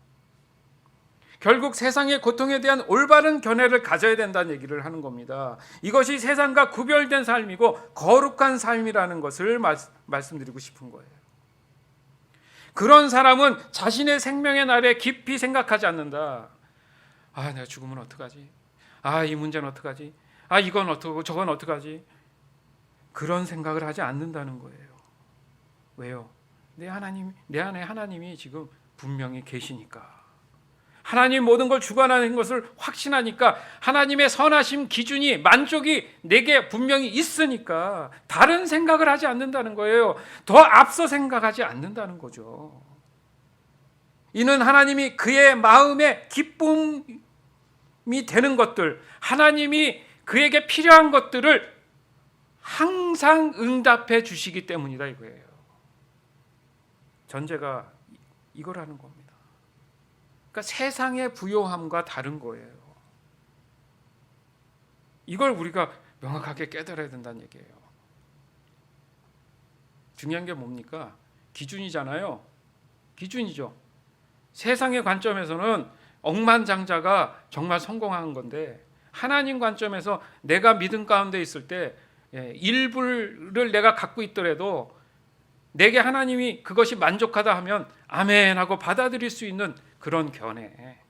결국 세상의 고통에 대한 올바른 견해를 가져야 된다는 얘기를 하는 겁니다. 이것이 세상과 구별된 삶이고 거룩한 삶이라는 것을 말씀드리고 싶은 거예요. 그런 사람은 자신의 생명의 날에 깊이 생각하지 않는다. 아, 내가 죽으면 어떡하지? 아, 이 문제는 어떡하지? 아, 이건 어떡하고 저건 어떡하지? 그런 생각을 하지 않는다는 거예요. 왜요? 내 안에 하나님이 지금 분명히 계시니까. 하나님 모든 걸 주관하는 것을 확신하니까, 하나님의 선하심 기준이, 만족이 내게 분명히 있으니까 다른 생각을 하지 않는다는 거예요. 더 앞서 생각하지 않는다는 거죠. 이는 하나님이 그의 마음에 기쁨이 되는 것들, 하나님이 그에게 필요한 것들을 항상 응답해 주시기 때문이다 이거예요. 전제가 이거라는 겁니다. 그러니까 세상의 부요함과 다른 거예요. 이걸 우리가 명확하게 깨달아야 된다는 얘기예요. 중요한 게 뭡니까? 기준이잖아요. 기준이죠. 세상의 관점에서는 억만장자가 정말 성공한 건데, 하나님 관점에서 내가 믿음 가운데 있을 때 일부를 내가 갖고 있더라도 내게 하나님이 그것이 만족하다 하면 아멘 하고 받아들일 수 있는 그런 견해,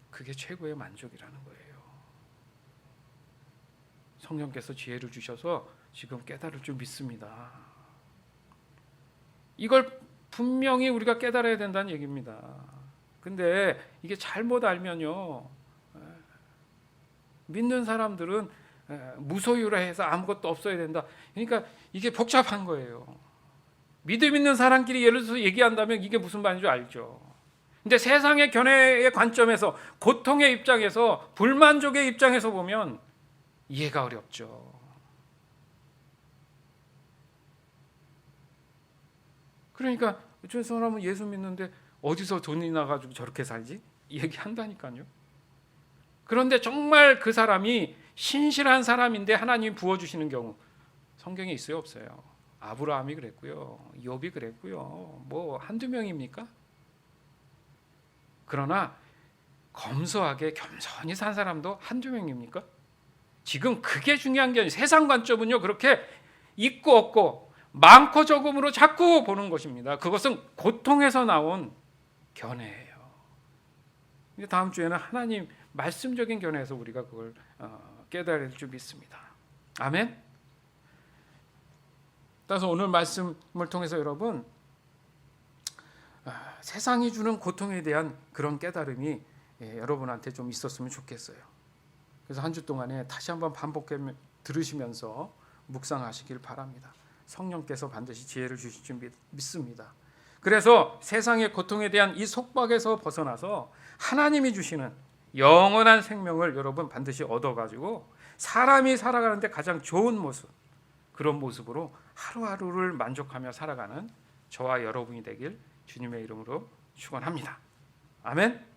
그게 최고의 만족이라는 거예요. 성령께서 지혜를 주셔서 지금 깨달을 줄 믿습니다. 이걸 분명히 우리가 깨달아야 된다는 얘기입니다. 근데 이게 잘못 알면요, 믿는 사람들은 무소유라 해서 아무것도 없어야 된다. 그러니까 이게 복잡한 거예요. 믿음 있는 사람끼리 예를 들어서 얘기한다면 이게 무슨 말인 줄 알죠. 근데 세상의 견해의 관점에서, 고통의 입장에서, 불만족의 입장에서 보면 이해가 어렵죠. 그러니까 저 사람은 예수 믿는데 어디서 돈이 나가지고 저렇게 살지? 얘기한다니까요. 그런데 정말 그 사람이 신실한 사람인데 하나님이 부어주시는 경우 성경에 있어요, 없어요? 아브라함이 그랬고요, 욥이 그랬고요. 뭐 한두 명입니까? 그러나 검소하게 겸손히 산 사람도 한두 명입니까? 지금 그게 중요한 게 아니에요. 세상 관점은요, 그렇게 있고 없고 많고 적음으로 자꾸 보는 것입니다. 그것은 고통에서 나온 견해예요. 다음 주에는 하나님 말씀적인 견해에서 우리가 그걸 깨달을 줄 믿습니다. 아멘. 따라서 오늘 말씀을 통해서 여러분, 세상이 주는 고통에 대한 그런 깨달음이 여러분한테 좀 있었으면 좋겠어요. 그래서 한 주 동안에 다시 한번 반복해 들으시면서 묵상하시길 바랍니다. 성령께서 반드시 지혜를 주실 줄 믿습니다. 그래서 세상의 고통에 대한 이 속박에서 벗어나서 하나님이 주시는 영원한 생명을 여러분 반드시 얻어가지고 사람이 살아가는데 가장 좋은 모습, 그런 모습으로 하루하루를 만족하며 살아가는 저와 여러분이 되길 주님의 이름으로 축원합니다. 아멘.